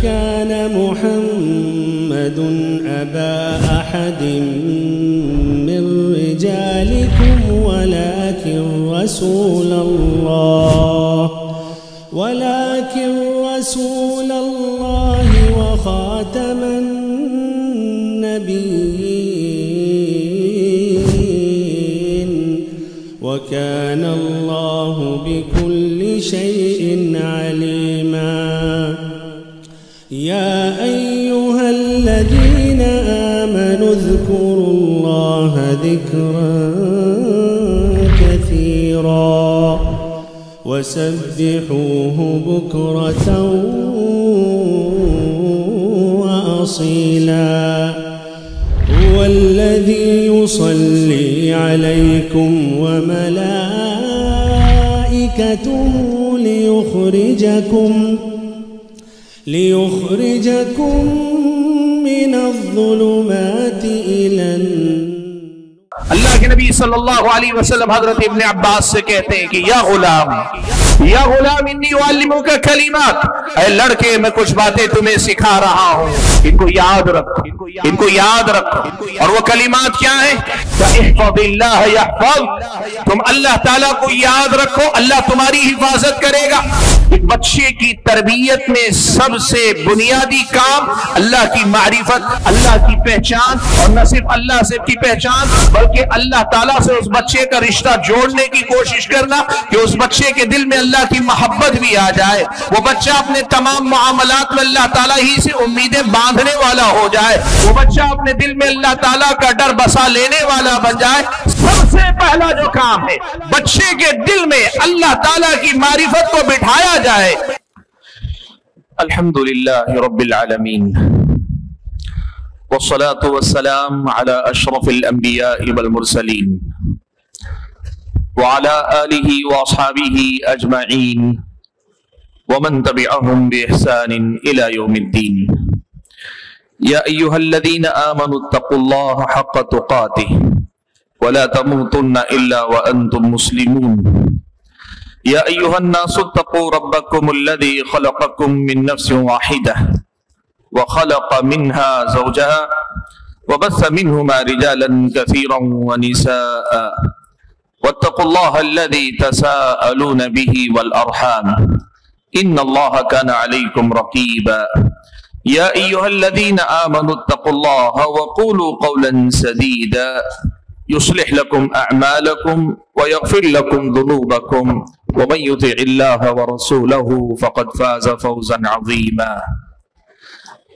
كان محمد أبا أحد من رجالكم ولكن رسول الله وخاتم النبيين وكان الله بكل شيء عليما. يا أيها الذين آمنوا اذكروا الله ذكرا كثيرا وسبحوه بكرة وأصيلا. هو الذي يصلي عليكم وملائكته ليخرجكم من الظلمات إلى النور. اللہ کے نبی صلی اللہ علیہ وسلم حضرت ابن عباس سے کہتے ہیں کہ یا غلام انی اعلمک کلمات، اے لڑکے میں کچھ باتیں تمہیں سکھا رہا ہوں، ان کو یاد رکھو، اور وہ کلمات کیا ہیں؟ احفظ اللہ یحفظ، تم اللہ تعالیٰ کو یاد رکھو، اللہ تمہاری حفاظت کرے گا۔ ایک بچے کی تربیت میں سب سے بنیادی کام اللہ کی معرفت، اللہ کی پہچان، اور نہ صرف اللہ سے کی پہچان بلکہ اللہ تعالیٰ سے اس بچے کا رشتہ جوڑنے کی کوشش کرنا کہ اس بچے کے دل میں اللہ کی محبت بھی آ جائے، وہ بچہ اپنے تمام معاملات میں اللہ تعالیٰ ہی سے امیدیں باندھنے والا ہو جائے، وہ بچہ اپنے دل میں اللہ تعالیٰ کا ڈر بسا لینے والا بن جائے۔ سب سے پہلا جو کام ہے بچے کے دل میں اللہ تعالیٰ کی معرفت کو بٹھایا جائے۔ الحمدللہ رب العالمین والصلاة والسلام على أشرف الأنبياء والمرسلين وعلى آله وأصحابه أجمعين ومن تبعهم بإحسان إلى يوم الدين. يا أيها الذين آمنوا اتقوا الله حق تقاته ولا تموتن إلا وأنتم مسلمون. يا أيها الناس اتقوا ربكم الذي خلقكم من نفس واحدة وخلق منها زوجها وبث منهما رجالا كثيرا ونساء واتقوا الله الذي تساءلون به والأرحام إن الله كان عليكم رقيبا. يا أيها الذين آمنوا اتقوا الله وقولوا قولا سديدا يصلح لكم أعمالكم ويغفر لكم ذنوبكم ومن يطع الله ورسوله فقد فاز فوزا عظيما.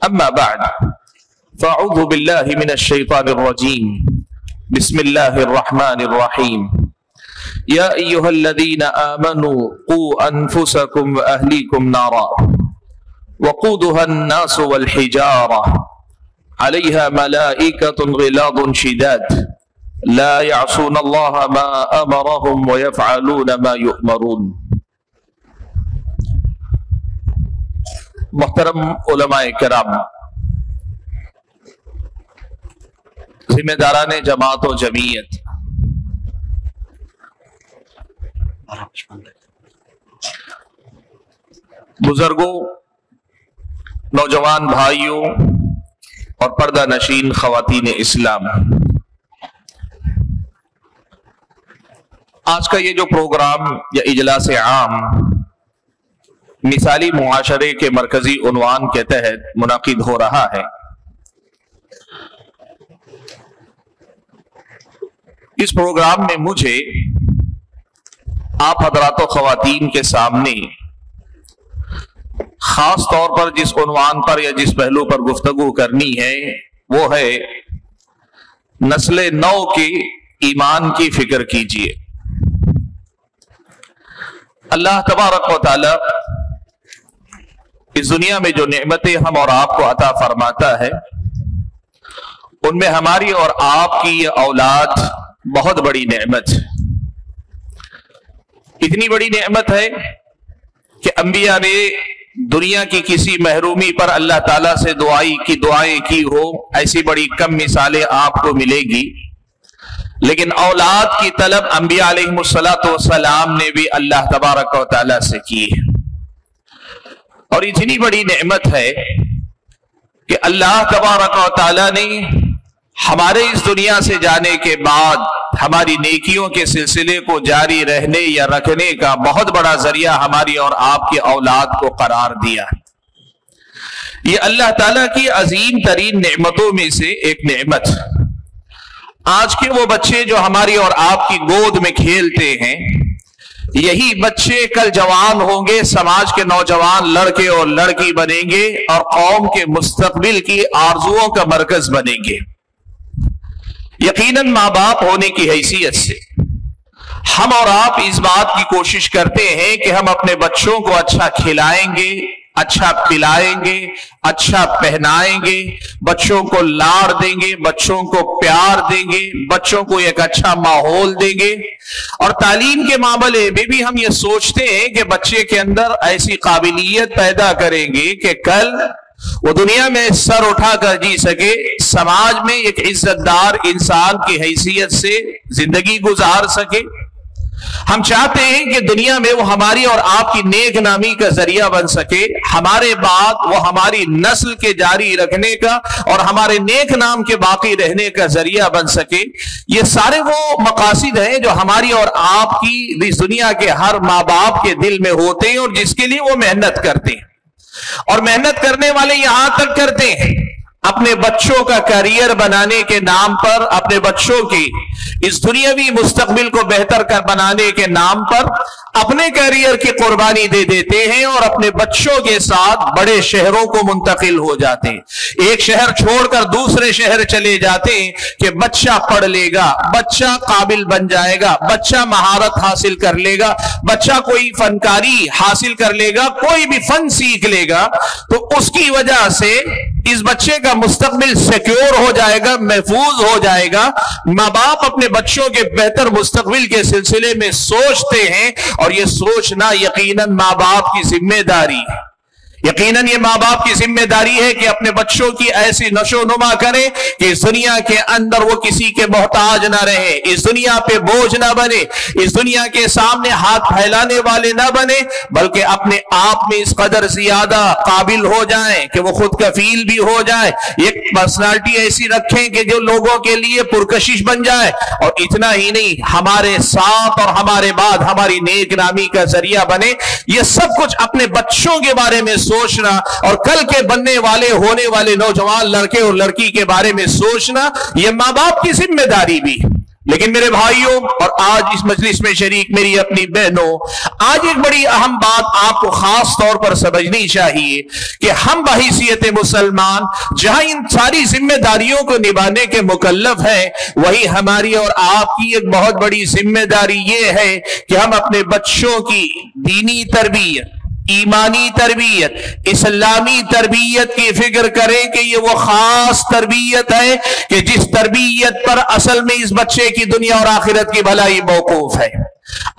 أما بعد فأعوذ بالله من الشيطان الرجيم. بسم الله الرحمن الرحيم. يا أيها الذين آمنوا قوا أنفسكم وأهليكم نارا وقودها الناس والحجارة عليها ملائكة غلاظ شداد لا يعصون الله ما أمرهم ويفعلون ما يؤمرون. محترم علماء کرام، ذمہ داران جماعت و جمعیت، بزرگوں، نوجوان بھائیوں اور پردہ نشین خواتین اسلام، آج کا یہ جو پروگرام یا اجلاس عام مثالی معاشرے کے مرکزی عنوان کے تحت منعقد ہو رہا ہے، اس پروگرام میں مجھے آپ حضرات و خواتین کے سامنے خاص طور پر جس عنوان پر یا جس پہلو پر گفتگو کرنی ہے وہ ہے نسل نو کے ایمان کی فکر کیجیے۔ اللہ تبارک و تعالی اس دنیا میں جو نعمتیں ہم اور آپ کو عطا فرماتا ہے ان میں ہماری اور آپ کی یہ اولاد بہت بڑی نعمت ہے۔ اتنی بڑی نعمت ہے کہ انبیاء نے دنیا کی کسی محرومی پر اللہ تعالیٰ سے دعائیں کی ہو ایسی بڑی کم مثالیں آپ کو ملے گی، لیکن اولاد کی طلب انبیاء علیہ الصلوۃ والسلام نے بھی اللہ تبارک و تعالیٰ سے کی ہے، और इतनी बड़ी नेमत है कि अल्लाह तबारक व तआला ने हमारे इस दुनिया से जाने के बाद हमारी नेकियों के सिलसिले को जारी रहने या रखने का बहुत बड़ा जरिया हमारी और आपकी औलाद को करार दिया है। ये अल्लाह ताला की अजीम तरीन नेमतों में से एक नेमत। आज के वो बच्चे जो हमारी और आपकी गोद में खेलते हैं, यही बच्चे कल जवान होंगे, समाज के नौजवान लड़के और लड़की बनेंगे और कौम के मुस्तकबिल की आरजुओं का मरकज बनेंगे। यकीनन माँ बाप होने की हैसियत से हम और आप इस बात की कोशिश करते हैं कि हम अपने बच्चों को अच्छा खिलाएंगे, अच्छा पिलाएंगे, अच्छा पहनाएंगे, बच्चों को लाड़ देंगे, बच्चों को प्यार देंगे, बच्चों को एक अच्छा माहौल देंगे। और तालीम के मामले में भी हम ये सोचते हैं कि बच्चे के अंदर ऐसी काबिलियत पैदा करेंगे कि कल वो दुनिया में सर उठाकर जी सके, समाज में एक इज्जतदार इंसान की हैसियत से जिंदगी गुजार सके। हम चाहते हैं कि दुनिया में वो हमारी और आपकी नेक नामी का जरिया बन सके, हमारे बाद वो हमारी नस्ल के जारी रखने का और हमारे नेक नाम के बाकी रहने का जरिया बन सके। ये सारे वो मकासिद हैं जो हमारी और आपकी इस दुनिया के हर माँ बाप के दिल में होते हैं और जिसके लिए वो मेहनत करते हैं। और मेहनत करने वाले यहां तक करते हैं अपने बच्चों का करियर बनाने के नाम पर, अपने बच्चों की इस दुनियावी मुस्तकबिल को बेहतर कर बनाने के नाम पर अपने करियर की कुर्बानी दे देते हैं और अपने बच्चों के साथ बड़े शहरों को मुंतकिल हो जाते हैं। एक शहर छोड़कर दूसरे शहर चले जाते हैं कि बच्चा पढ़ लेगा, बच्चा काबिल बन जाएगा, बच्चा महारत हासिल कर लेगा, बच्चा कोई फनकारी हासिल कर लेगा, कोई भी फन सीख लेगा, तो उसकी वजह से इस बच्चे का मुस्तकबिल सिक्योर हो जाएगा, महफूज हो जाएगा। माँ बाप अपने बच्चों के बेहतर मुस्तकबिल के सिलसिले में सोचते हैं और ये सोचना यकीनन माँ बाप की जिम्मेदारी है। यकीनन ये माँ बाप की जिम्मेदारी है कि अपने बच्चों की ऐसी नशोनुमा करें कि इस दुनिया के अंदर वो किसी के मोहताज ना रहे, इस दुनिया पे बोझ ना बने, इस दुनिया के सामने हाथ फैलाने वाले ना बने, बल्कि अपने आप में इस कदर ज्यादा काबिल हो जाएं कि वो खुद कफील भी हो जाए, एक पर्सनालिटी ऐसी रखें कि जो लोगों के लिए पुरकशिश बन जाए। और इतना ही नहीं, हमारे साथ और हमारे बाद हमारी नेक नामी का जरिया बने। ये सब कुछ अपने बच्चों के बारे में सोचना और कल के बनने वाले होने वाले नौजवान लड़के और लड़की के बारे में सोचना, यह माँ बाप की जिम्मेदारी भी। लेकिन मेरे भाइयों और आज इस मजलिस में शरीक मेरी अपनी बहनों, आज एक बड़ी अहम बात आपको खास तौर पर समझनी चाहिए कि हम बहैसियत मुसलमान जहां इन सारी जिम्मेदारियों को निभाने के मुकल्लफ हैं, वही हमारी और आपकी एक बहुत बड़ी जिम्मेदारी यह है कि हम अपने बच्चों की दीनी तरबियत, ईमानी तरबियत, इस्लामी तरबियत की फिक्र करें कि ये वो खास तरबियत है कि जिस तरबियत पर असल में इस बच्चे की दुनिया और आखिरत की भलाई मौकूफ है।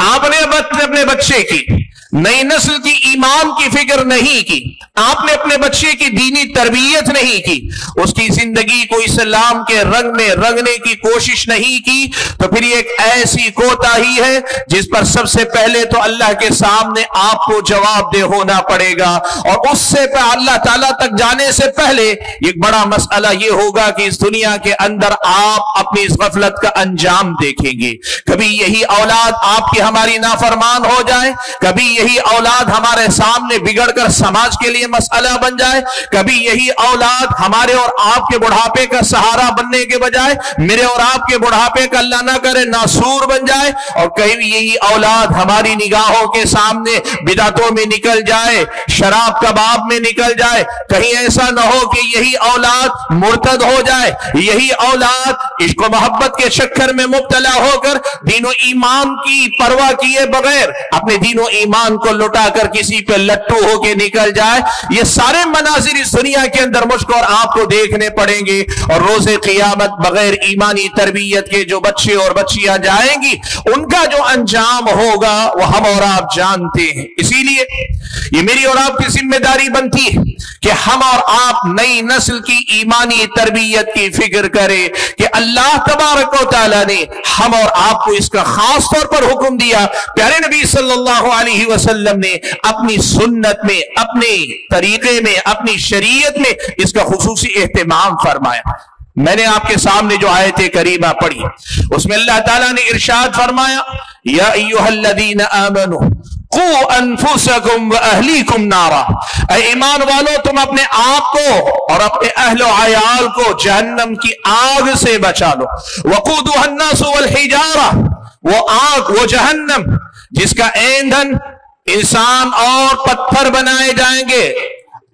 आपने अपने बच्चे की नई नस्ल की ईमान की फिक्र नहीं की, आपने अपने बच्चे की दीनी तरबियत नहीं की, उसकी जिंदगी को इस्लाम के रंग में रंगने की कोशिश नहीं की, तो फिर ये एक ऐसी कोताही है जिस पर सबसे पहले तो अल्लाह के सामने आपको जवाबदेह होना पड़ेगा। और उससे अल्लाह ताला तक जाने से पहले एक बड़ा मसला ये होगा कि इस दुनिया के अंदर आप अपनी इस गफलत का अंजाम देखेंगे। कभी यही औलाद आपकी हमारी नाफरमान हो जाए, कभी यही औलाद हमारे सामने बिगड़कर समाज के लिए मसला बन जाए, कभी यही औलाद हमारे और आपके बुढ़ापे का सहारा बनने के बजाय मेरे और आपके बुढ़ापे का अल्लाह ना करे नासूर बन जाए, और कहीं यही औलाद हमारी निगाहों के सामने बिदातों में निकल जाए, शराब कबाब में निकल जाए। कहीं ऐसा ना हो कि यही औलाद मुर्तद हो जाए, यही औलाद इश्क व मोहब्बत के चक्कर में मुब्तला होकर दीनो ईमान की परवाह किए बगैर अपने दीनो ईमान को लुटाकर किसी पे लट्टू होके निकल जाए। ये सारे मनाजिर इस दुनिया के अंदर मुझको और आपको देखने पड़ेंगे, और रोजे क़ियामत बगैर ईमानी तरबियत के जो बच्चे और बच्चियां जाएंगी, उनका जो अंजाम होगा वो हम और आप जानते हैं। इसीलिए ये मेरी और आपकी जिम्मेदारी बनती है कि हम और आप नई नस्ल की ईमानी तरबियत की फिक्र करें कि अल्लाह तबारक व तआला ने हम और आपको इसका खास तौर पर हुक्म दिया। प्यारे नबी सल्लल्लाहु अलैहि वसल्लम ने अपनी सुन्नत में, अपने طریقے میں اپنی شریعت میں اس کا خصوصی اہتمام فرمایا۔ میں نے آپ کے سامنے جو آیت کریمہ پڑھی اس میں اللہ تعالیٰ نے ارشاد فرمایا یا ایھا الذین آمنوا قوا انفسکم واہلیکم نارا، اے ایمان والو تم اپنے آپ کو اور اپنے اہل و عیال کو جہنم کی آگ سے بچا لو۔ وقودھا الناس والحجارہ، وہ آگ وہ جہنم جس کا ایندھن انسان اور پتھر بنائے جائیں گے،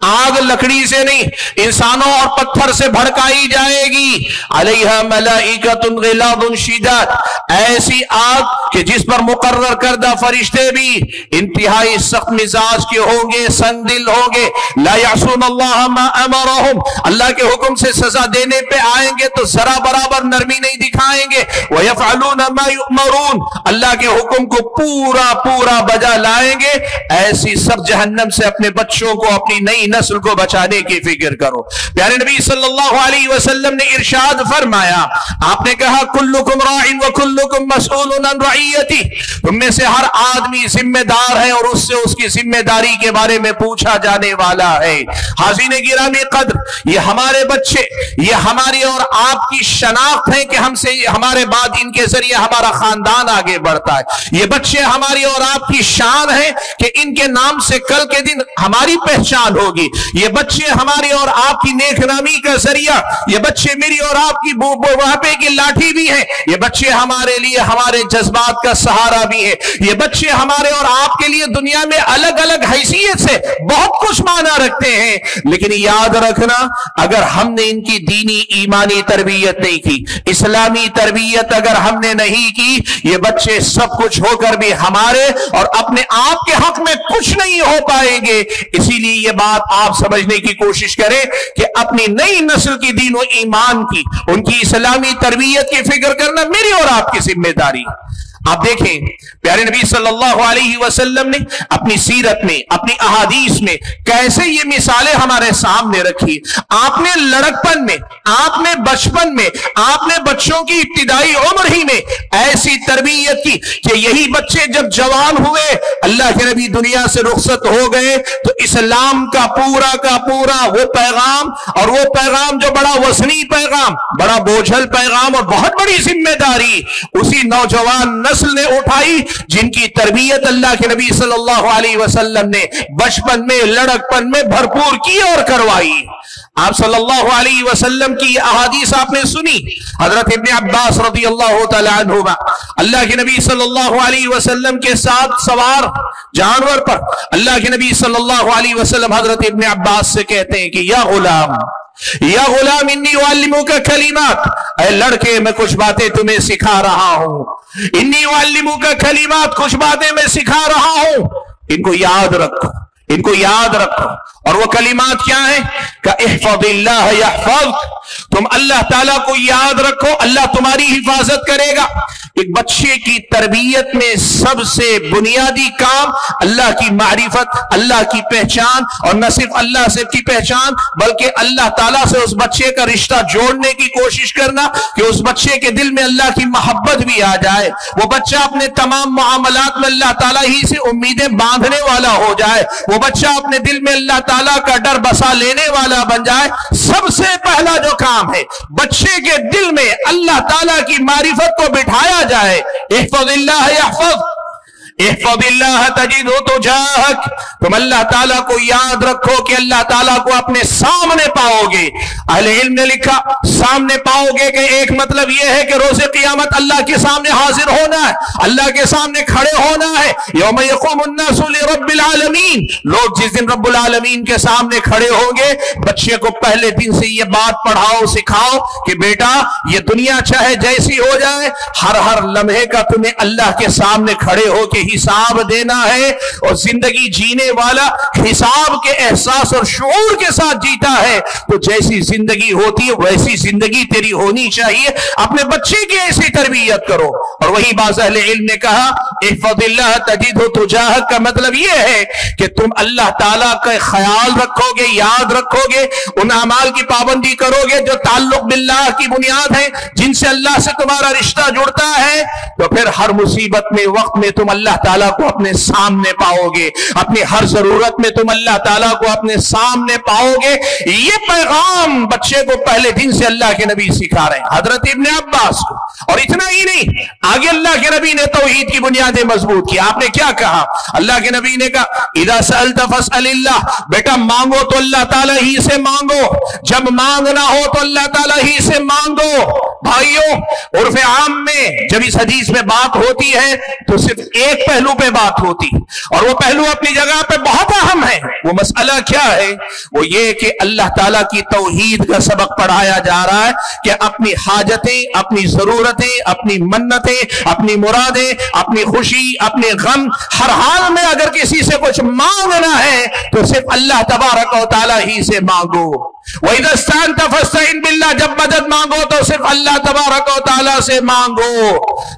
آگ لکڑی سے نہیں انسانوں اور پتھر سے بھڑکائی جائے گی۔ علیہا ملائکۃ غلاظ شداد، ایسی آگ کہ جس پر مقرر کردہ فرشتے بھی انتہائی سخت مزاج کے ہوں گے، سنگ دل ہوں گے۔ لا یعصون اللہ ما امرہم، اللہ کے حکم سے سزا دینے پہ آئیں گے تو ذرا برابر نرمی نہیں دکھائیں گے۔ ویفعلون ما یؤمرون، اللہ کے حکم کو پورا پورا بجا لائیں گے۔ ایسی سخت جہنم سے اپنے بچوں کو، اپنی نئی نسل کو بچانے کی فکر کرو۔ پیارے نبی صلی اللہ علیہ وسلم نے ارشاد فرمایا، آپ نے کہا کلکم راع وکلکم مسئول عن رعیتہ، تم میں سے ہر آدمی ذمہ دار ہے اور اس سے اس کی ذمہ داری کے بارے میں پوچھا جانے والا ہے۔ حاضرین گرامی قدر، یہ ہمارے بچے، یہ ہماری اور آپ کی شناخت ہے کہ ہم سے ہمارے بعد ان کے ذریعے ہمارا خاندان آگے بڑھتا ہے۔ یہ بچے ہماری اور آپ کی شان ہے کہ ان کے نام سے کل کے دن ہماری پہچان ہوگی۔ یہ بچے ہماری اور آپ کی نیک نامی کا ذریعہ، یہ بچے میری اور آپ کی بڑھاپے کی لاٹھی بھی ہیں، یہ بچے ہمارے لیے ہمارے جذبات کا سہارا بھی ہے، یہ بچے ہمارے اور آپ کے لیے دنیا میں الگ الگ حیثیت سے بہت کچھ معنی رکھتے ہیں۔ لیکن یاد رکھنا، اگر ہم نے ان کی دینی ایمانی تربیت نہیں کی، اسلامی تربیت اگر ہم نے نہیں کی، یہ بچے سب کچھ ہو کر بھی ہمارے اور اپنے آپ کے حق میں کچھ نہیں ہو پائیں گے۔ اسی لیے یہ بات آپ سمجھنے کی کوشش کریں کہ اپنی نئی نسل کی دین و ایمان کی، ان کی اسلامی تربیت کی فکر کرنا میری اور آپ کی ذمہ داری۔ آپ دیکھیں پیارے نبی صلی اللہ علیہ وسلم نے اپنی سیرت میں، اپنی احادیث میں کیسے یہ مثالیں ہمارے سامنے رکھی۔ آپ نے لڑکپن میں، آپ نے بچپن میں، آپ نے بچوں کی ابتدائی عمر ہی میں ایسی تربیت کی کہ یہی بچے جب جوان ہوئے، اللہ کے نبی دنیا سے رخصت ہو گئے تو اسلام کا پورا وہ پیغام، اور وہ پیغام جو بڑا وزنی پیغام، بڑا بوجھل پیغام اور بہت بڑی ذمہ داری اسی نوجوان نسل نے اٹھائی جن کی تربیت اللہ کے نبی صلی اللہ علیہ وسلم نے بچپن میں، لڑکپن میں بھرپور کی اور کروائی۔ آپ صلی اللہ علیہ وسلم کی احادیث آپ نے سنی، حضرت ابن عباس رضی اللہ تعالی عنہما اللہ کے نبی صلی اللہ علیہ وسلم کے ساتھ سوار جانور پر اللہ کے نبی صلی اللہ علیہ وسلم حضرت ابن عباس سے کہتے ہیں کہ یا غلام انی اعلمک کلمات، اے لڑکے میں کچھ باتیں تمہیں سکھا رہا ہوں، انی اعلمک کلمات، کچھ باتیں میں سکھا رہا ہوں، ان کو یاد رکھو، ان کو یاد رکھو۔ اور وہ کلمات کیا ہیں؟ کہ احفظ اللہ یحفظک، تم اللہ تعالیٰ کو یاد رکھو، اللہ تمہاری حفاظت کرے گا۔ ایک بچے کی تربیت میں سب سے بنیادی کام اللہ کی معرفت، اللہ کی پہچان، اور نہ صرف اللہ سے کی پہچان بلکہ اللہ تعالیٰ سے اس بچے کا رشتہ جوڑنے کی کوشش کرنا کہ اس بچے کے دل میں اللہ کی محبت بھی آ جائے، وہ بچہ اپنے تمام معاملات میں اللہ تعالیٰ ہی سے امیدیں باندھنے والا ہو جائے، وہ بچہ اپنے دل میں اللہ تعالیٰ کا ڈر بسا لینے والا بن جائے۔ سب سے پہلا جو کام ہے بچے کے دل میں اللہ تعالیٰ کی معرفت کو بٹھایا جائے۔ احفظ اللہ یحفظ، احفظ اللہ تجدہ تجاہک، تم اللہ تعالیٰ کو یاد رکھو کہ اللہ تعالیٰ کو اپنے سامنے پاؤ گے۔ اہل علم نے لکھا سامنے پاؤ گے کہ ایک مطلب یہ ہے کہ روز قیامت اللہ کے سامنے حاضر ہونا ہے، اللہ کے سامنے کھڑے ہونا ہے۔ یوم یقوم الناس لرب العالمین، لوگ جس دن رب العالمین کے سامنے کھڑے ہوں گے، بچے کو پہلے دن سے یہ بات پڑھاؤ، سکھاؤ کہ بیٹا یہ دنیا چاہے جیسی ہو جائے، ہر لمحے کا تمہیں اللہ کے سامنے کھڑے ہو کے حساب دینا ہے، اور زندگی جینے والا حساب کے احساس اور شعور کے ساتھ جیتا ہے تو جیسی زندگی ہوتی ہے ویسی زندگی تیری ہونی چاہیے۔ اپنے بچے کی ایسی تربیت کرو۔ اور وہی بعض اہل علم نے کہا احفظ اللہ تجدہ تجاہک کا مطلب یہ ہے کہ تم اللہ تعالیٰ کا خیال رکھو گے، یاد رکھو گے، ان اعمال کی پابندی کرو گے جو تعلق باللہ کی بنیاد ہے، جن سے اللہ سے تمہارا رشتہ جڑتا ہے، تو پھر ہر مصیبت میں، وقت میں تم اللہ अल्लाह ताला को अपने सामने पाओगे, अपनी हर जरूरत में तुम अल्लाह ताला को अपने सामने पाओगे। ये पैगाम बच्चे को पहले दिन से अल्लाह के नबी सिखा रहे हैं, हजरत इब्ने अब्बास को। और इतना ही नहीं, आगे अल्लाह के नबी ने तौहीद की बुनियादें मजबूत की। आपने क्या कहा? अल्लाह के नबी ने कहा इदा सअल्ता फस्अलिल्लाह, बेटा मांगो तो अल्लाह ताला ही से मांगो, जब मांगना हो तो अल्लाह ताला ही से मांगो। भाइयों, उर्फ आम में जब इस हदीस में बात होती है तो सिर्फ एक पहलू पे बात होती, और वो पहलू अपनी जगह पे बहुत अहम है। वो मसला क्या है? वो ये कि अल्लाह ताला की तौहीद का सबक पढ़ाया जा रहा है कि अपनी हाजतें, अपनी जरूरतें, अपनी मन्नतें, अपनी मुरादें, अपनी खुशी, अपने गम, हर हाल में अगर किसी से कुछ मांगना है तो सिर्फ अल्लाह तबारक व तआला ही से मांगो। वइदस्तान तफस्ताइन बिल्लाह, जब मदद मांगो तो सिर्फ अल्लाह तबारक व तआला से मांगो।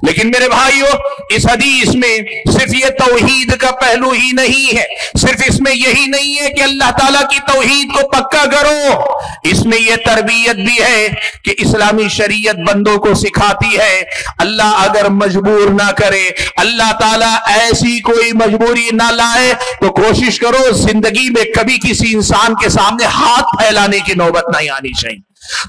लेकिन मेरे भाइयों, इस हदीस में सिर्फ ये तौहीद का पहलू ही नहीं है, सिर्फ इसमें यही नहीं है कि अल्लाह ताला की तौहीद को पक्का करो, इसमें यह तरबियत भी है कि इस्लामी शरीयत बंदों को सिखाती है अल्लाह अगर मजबूर ना करे, अल्लाह ताला ऐसी कोई मजबूरी ना लाए तो कोशिश करो जिंदगी में कभी किसी इंसान के सामने हाथ फैलाने की नौबत नहीं आनी चाहिए।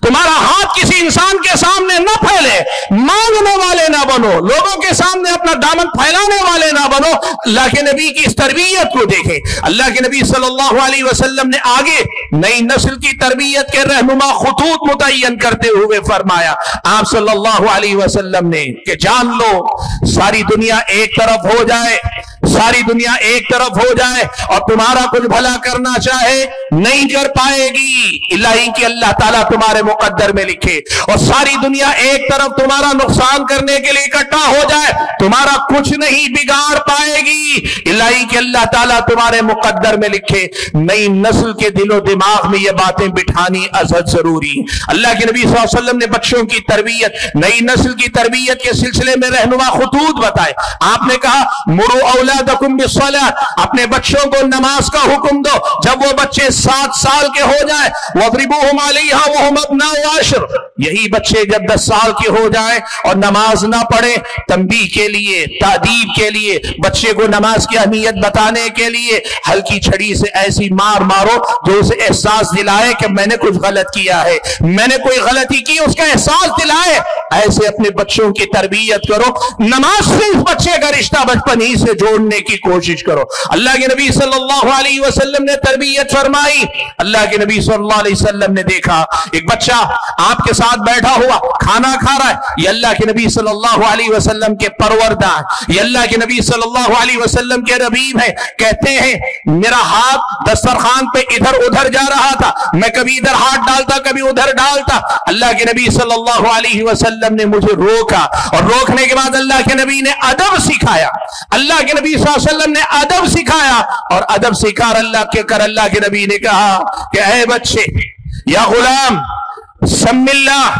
तुम्हारा हाथ किसी इंसान के सामने न फैले, मांगने वाले ना बनो, लोगों के सामने अपना दामन फैलाने वाले ना बनो। अल्लाह के नबी की इस तरबियत को देखें। अल्लाह के नबी सल्लल्लाहु अलैहि वसल्लम ने आगे नई नस्ल की तरबियत के रहनुमा खुतूत मुतय्यन करते हुए फरमाया, आप सल्लल्लाहु अलैहि वसल्लम ने कि जान लो सारी दुनिया एक तरफ हो जाए, सारी दुनिया एक तरफ हो जाए और तुम्हारा कुछ भला करना चाहे नहीं कर पाएगी, इलाही कि अल्लाह ताला तुम्हारे मुकद्दर में लिखे। और सारी दुनिया एक तरफ तुम्हारा नुकसान करने के लिए इकट्ठा हो जाए, तुम्हारा कुछ नहीं बिगाड़ पाएगी, इलाही कि अल्लाह ताला तुम्हारे मुकद्दर में लिखे। नई नस्ल के दिलो दिमाग में ये बातें बिठानी अजहद जरूरी। अल्लाह के नबी सल्लल्लाहु अलैहि वसल्लम ने बच्चों की तरबियत, नई नस्ल की तरबियत के सिलसिले में रहनुमा खुतूत बताए। आपने कहा मुरू औलादकुम बिस्सलात, अपने बच्चों को नमाज का हुक्म दो जब वो बच्चे 7 साल के हो जाए, वज़रिबूहुम अलैहा वहुम अब्नाउ आशर, यही बच्चे जब 10 साल के हो जाए और नमाज ना पढ़े, तंबीह के लिए, तादीब के लिए, बच्चे को नमाज की अहमियत बताने के लिए हल्की छड़ी से ऐसी मार मारो जो उसे एहसास दिलाए कि मैंने कुछ गलत किया है, मैंने कोई गलती की, उसका एहसास दिलाए। ऐसे अपने बच्चों की तरबियत करो, नमाज से इस बच्चे का रिश्ता बचपन ही से जोड़ने की कोशिश करो। अल्लाह के नबी सल्लल्लाहु अलैहि वसल्लम ने तरबियत फरमाई। अल्लाह के नबी सल्लल्लाहु अलैहि वसल्लम ने देखा एक बच्चा आपके साथ बैठा हुआ खाना खा रहा है, ये अल्लाह के नबी सल्लल्लाहु अलैहि वसल्लम के परवरदा है, ये अल्लाह के नबी सल्लल्लाहु अलैहि वसल्लम के रबीब है। कहते हैं मेरा हाथ दस्तरखान पे इधर उधर जा रहा था, मैं कभी इधर हाथ डालता कभी उधर डालता, अल्लाह के नबी सल्लल्लाहु अलैहि वसल्लम ने मुझे रोका और रोकने के बाद अल्लाह के नबी ने अदब सिखाया। अल्लाह के नबी सल्लल्लाहु अलैहि वसल्लम ने अदब सिखाया और अदब सिखा अल्लाह के नबी ने कहा कि ऐ बच्चे, या गुलाम सम्मिल्लाह,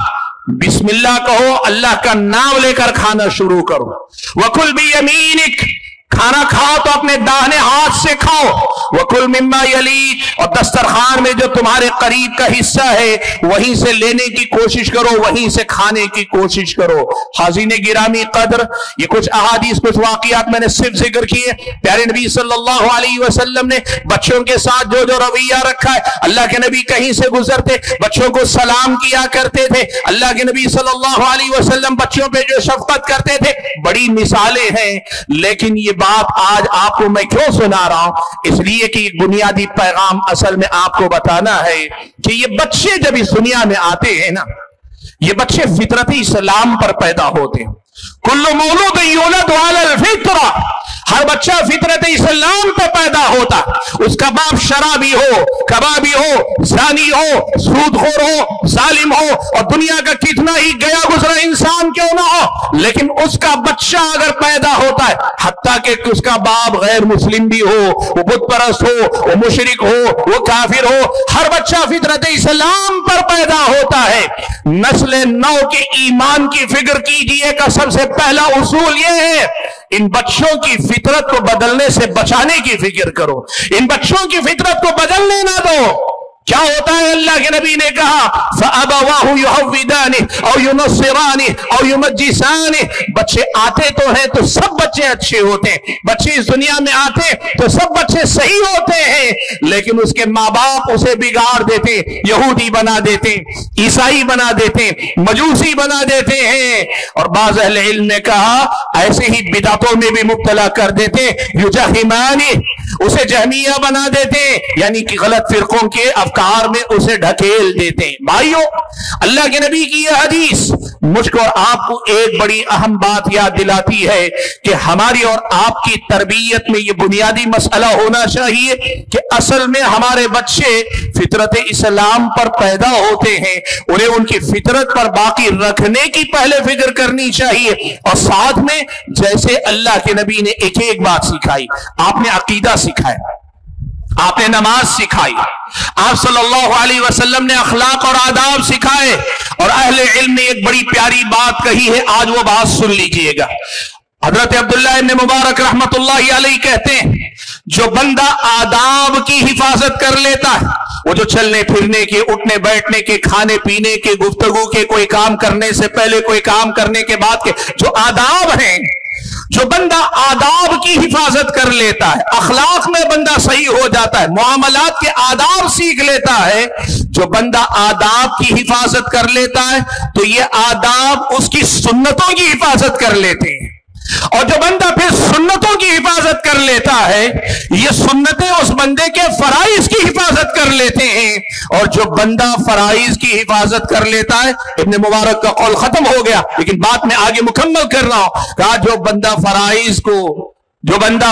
बिस्मिल्लाह कहो, अल्लाह का नाम लेकर खाना शुरू करो। वकुल बियमीनिक, खाना खाओ तो अपने दाहिने हाथ से खाओ। वकुल मिम्मा यली, और दस्तरखान में जो तुम्हारे करीब का हिस्सा है वहीं से लेने की कोशिश करो, वहीं से खाने की कोशिश करो। हाज़िने गिरामी कदर, ये कुछ अहादीस, कुछ वाक़ियात मैंने सिर्फ जिक्र किए। प्यारे नबी सल्लल्लाहु अलैहि वसल्लम ने बच्चों के साथ जो जो रवैया रखा है, अल्लाह के नबी कहीं से गुजरते बच्चों को सलाम किया करते थे। अल्लाह के नबी सल्लल्लाहु अलैहि वसल्लम बच्चों पे जो शफकत करते थे, बड़ी मिसालें हैं। लेकिन ये बात आज आपको मैं क्यों सुना रहा हूं? इसलिए कि बुनियादी पैगाम असल में आपको बताना है कि ये बच्चे जब इस दुनिया में आते हैं ना, ये बच्चे फितरती इस्लाम पर पैदा होते हैं। कुल्लु मौलूद यूलद अलल फितरा, हर बच्चा फितरत इस्लाम पे पैदा होता, उसका बाप शराबी हो, कबाबी हो, जानी हो, सूदखोर हो, जालिम हो और दुनिया का कितना ही गया गुजरा इंसान क्यों ना हो, लेकिन उसका बच्चा अगर पैदा होता है, हत्ता कि उसका बाप गैर मुस्लिम भी हो, वो बुत परस्त हो, वो मुशरिक हो, वो काफिर हो, हर बच्चा फितरत इस्लाम पर पैदा होता है। नस्ल नौ के ईमान की फिक्र कीजिए का सबसे पहला उसूल यह है, इन बच्चों की फितरत को बदलने से बचाने की फिक्र करो, इन बच्चों की फितरत को बदलने ना दो। क्या होता है? अल्लाह के नबी ने कहा फ़अबवाहु युहव्विदानिह औ युनस्सिरानिह औ युमज्जिसानिह। बच्चे आते तो हैं तो सब बच्चे अच्छे होते हैं, बच्चे इस दुनिया में आते तो सब बच्चे सही होते हैं, लेकिन उसके माँ बाप उसे बिगाड़ देते, यहूदी बना देते, ईसाई बना देते, मजूसी बना देते हैं। और बाज़ अहले इल्म ने कहा ऐसे ही बिदातों में भी मुब्तला कर देते, युजहिमानी, उसे जहमिया बना देते, यानी कि गलत फिरकों के अफकार में उसे ढकेल देते। भाइयों, अल्लाह के नबी की यह हदीस मुझको और आपको एक बड़ी अहम बात याद दिलाती है कि हमारी और आपकी तरबियत में यह बुनियादी मसला होना चाहिए कि असल में हमारे बच्चे फितरत इस्लाम पर पैदा होते हैं, उन्हें उनकी फितरत पर बाकी रखने की पहले फिक्र करनी चाहिए। और साथ में जैसे अल्लाह के नबी ने एक एक बात सिखाई, आपने अकीदा सिखाया, आपने नमाज सिखाई, आप सल्लल्लाहु अलैहि वसल्लम ने अखलाक और आदाब सिखाए, और अहले इल्म ने एक बड़ी प्यारी बात कही है, आज वो बात सुन लीजिएगा। हजरत अब्दुल्लाह इब्न मुबारक रहमतुल्लाहि अलैहि कहते हैं, जो बंदा आदाब की हिफाजत कर लेता है, वो जो चलने फिरने के, उठने बैठने के, खाने पीने के, गुफ्तगू के, कोई काम करने से पहले, कोई काम करने के बाद के जो आदाब हैं, जो बंदा आदाब की हिफाजत कर लेता है, अखलाक में बंदा सही हो जाता है, मुआमलात के आदाब सीख लेता है, जो बंदा आदाब की हिफाजत कर लेता है तो ये आदाब उसकी सुन्नतों की हिफाजत कर लेते हैं, और जो बंदा फिर सुन्नतों की हिफाजत कर लेता है, ये सुन्नतें उस बंदे के फराइज की हिफाजत कर लेते हैं, और जो बंदा फराइज की हिफाजत कर लेता है, इब्न मुबारक का कौल खत्म हो गया लेकिन बात में आगे मुकम्मल कर रहा हूं, कहा जो बंदा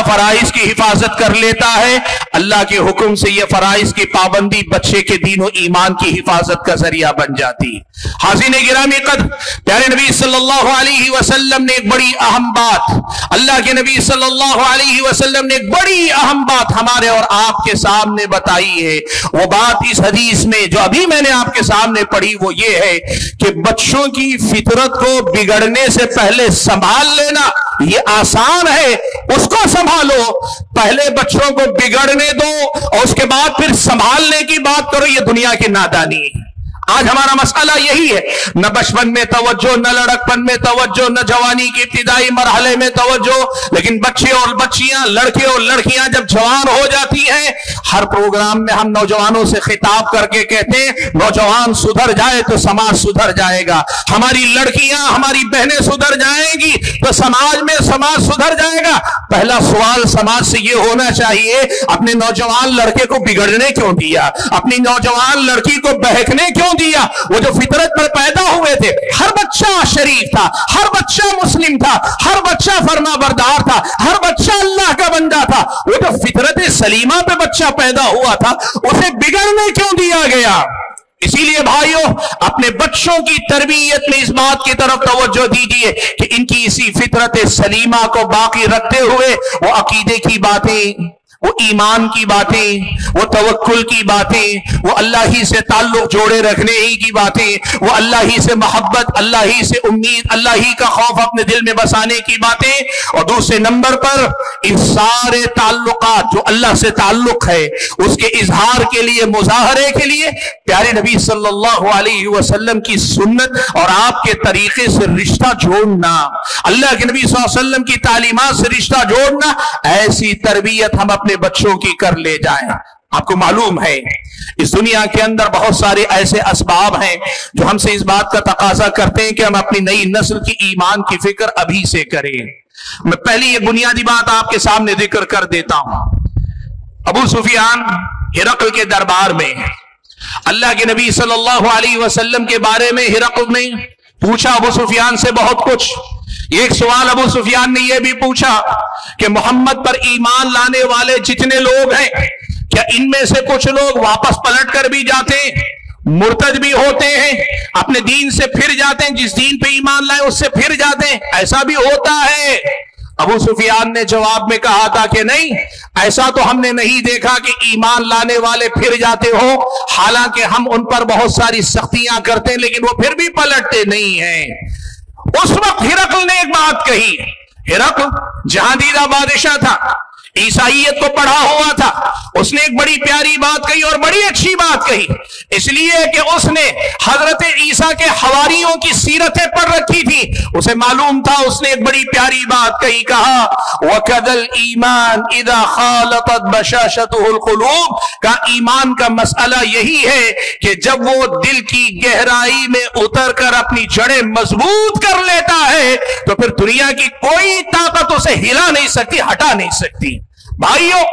फराइज की हिफाजत कर लेता है, अल्लाह के हुक्म से यह फराइज की पाबंदी बच्चे के दीन और ईमान की हिफाजत का जरिया बन जाती। हाज़िन गिरामी कद्र, प्यारे नबी सल्लल्लाहु अलैहि वसल्लम ने एक बड़ी अहम बात, अल्लाह के नबी सल्लल्लाहु अलैहि वसल्लम ने एक बड़ी अहम बात हमारे और आपके सामने बताई है। वो बात इस हदीस में जो अभी मैंने आपके सामने पढ़ी वो ये है कि बच्चों की फितरत को बिगड़ने से पहले संभाल लेना ये आसान है, उसको संभालो, पहले बच्चों को बिगड़ने दो और उसके बाद फिर संभालने की बात करो, ये दुनिया की नादानी है। आज हमारा मसला यही है, न बचपन में तवज्जो, न लड़कपन में तवज्जो, न जवानी के इब्तिदाई मरहले में तवज्जो, लेकिन बच्चे और बच्चियां, लड़के और लड़कियां जब जवान हो जाती हैं, हर प्रोग्राम में हम नौजवानों से खिताब करके कहते हैं नौजवान सुधर जाए तो समाज सुधर जाएगा, हमारी लड़कियां, हमारी बहनें सुधर जाएंगी तो समाज में समाज सुधर जाएगा। पहला सवाल समाज से यह होना चाहिए, अपने नौजवान लड़के को बिगड़ने क्यों दिया, अपनी नौजवान लड़की को बहकने क्यों दिया? वो जो फितरत पर पैदा हुए थे, हर बच्चा शरीफ था, हर बच्चा मुस्लिम था, हर बच्चा फरमा बरदार था, हर बच्चा अल्लाह का बंदा था, वो जो फितरत सलीमा पे बच्चा पैदा हुआ था उसे बिगड़ने क्यों दिया गया? इसीलिए भाइयों, अपने बच्चों की तरबियत में इस बात की तरफ तवज्जो दीजिए कि इनकी इसी फितरत सलीमा को बाकी रखते हुए वो अकीदे की बातें, वो ईमान की बातें, वो तवक्कुल की बातें, वो अल्लाह ही से ताल्लुक जोड़े रखने ही की बातें, वो अल्लाह ही से मोहब्बत, अल्लाह ही से उम्मीद, अल्लाह ही का खौफ अपने दिल में बसाने की बातें, और दूसरे नंबर पर इन सारे ताल्लुकात जो अल्लाह से ताल्लुक है उसके इजहार के लिए, मुजाहरे के लिए प्यारे नबी सल्लल्लाहु अलैहि वसल्लम की सुन्नत और आपके तरीके से रिश्ता जोड़ना, अल्लाह के नबी सल्लल्लाहु अलैहि वसल्लम की तालीमात से रिश्ता जोड़ना, ऐसी तरबियत हम अपने बच्चों की कर ले जाएं। आपको मालूम है इस दुनिया के अंदर बहुत सारे ऐसे असबाब हैं जो हमसे इस बात का तकाजा करते हैं कि हम अपनी नई नस्ल की ईमान की फिक्र अभी से करें। मैं पहली ये बुनियादी बात आपके सामने जिक्र कर देता हूं। अबू सुफियान हिरकल के दरबार में अल्लाह के नबी सल्लल्लाहु अलैहि वसल्लम के बारे में हिरकल ने पूछा अबू सुफियान से बहुत कुछ। एक सवाल अबू सुफियान ने यह भी पूछा कि मोहम्मद पर ईमान लाने वाले जितने लोग हैं, क्या इनमें से कुछ लोग वापस पलट कर भी जाते हैं, मुर्तद भी होते हैं, अपने दीन से फिर जाते हैं, जिस दीन पे ईमान लाए उससे फिर जाते हैं, ऐसा भी होता है? अबू सुफियान ने जवाब में कहा था कि नहीं, ऐसा तो हमने नहीं देखा कि ईमान लाने वाले फिर जाते हो, हालांकि हम उन पर बहुत सारी सख्तियां करते हैं लेकिन वो फिर भी पलटते नहीं हैं। उस वक्त हिरकल ने एक बात कही। हिरकल जहांदीदा बादशाह था, ईसाइयत को पढ़ा हुआ था, उसने एक बड़ी प्यारी बात कही और बड़ी अच्छी बात कही, इसलिए कि उसने हजरत ईसा के हवारियों की सीरतें पढ़ रखी थी। उसे मालूम था, उसने एक बड़ी प्यारी बात कही, कहा वकदल ईमान इदा खालतत बशाशतुल कुलूब, का ईमान का मसला यही है कि जब वो दिल की गहराई में उतर कर अपनी जड़ें मजबूत कर लेता है तो फिर दुनिया की कोई ताकत उसे हिला नहीं सकती, हटा नहीं सकती। भाइयों,